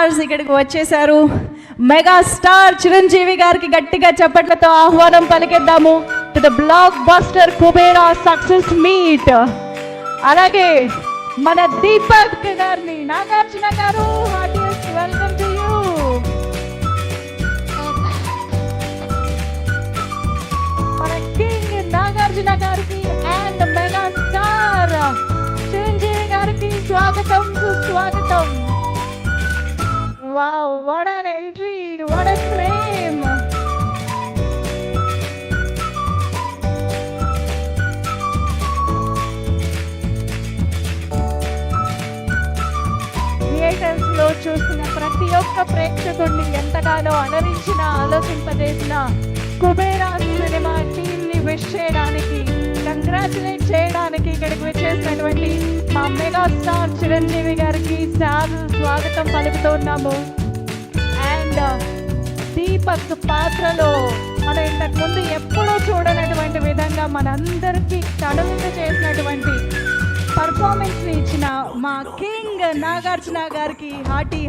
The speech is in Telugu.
స్టార్స్ ఇక్కడికి వచ్చేసారు. మెగా స్టార్ చిరంజీవి గారికి గట్టిగా చప్పట్లతో ఆహ్వానం పలికిద్దాము to the blockbuster Kubera success meet. అలాగే మన దీపక్ గారిని Nagarjuna garu welcome to you. మన కింగ్ నాగార్జున గారికి అండ్ మెగా స్టార్ చిరంజీవి గారికి స్వాగతం సుస్వాగతం. Wow, what an entry, what a frame. Theatres లో చూస్తున్న ప్రతి ఒక్క ప్రేక్షకుడిని ఎంతగానో అలరించిన ఆలోచింపజేసిన కుబేరా సినిమా టీమ్ ని విష్ చేయడానికి, కంగ్రాచులేట్ చేయడానికి ఇక్కడికి వచ్చేసినటువంటి మా మెగా స్టార్ చిరంజీవి గారికి స్వాగతం పలుకుతున్నాము. అండ్ దీపక్ పాత్రలో మనం ఇంతకు ముందు ఎప్పుడూ చూడనటువంటి విధంగా మనందరికీ కనువిందు చేసినటువంటి పర్ఫార్మెన్స్ ని ఇచ్చిన మా కింగ్ నాగార్జున గారికి హార్టీ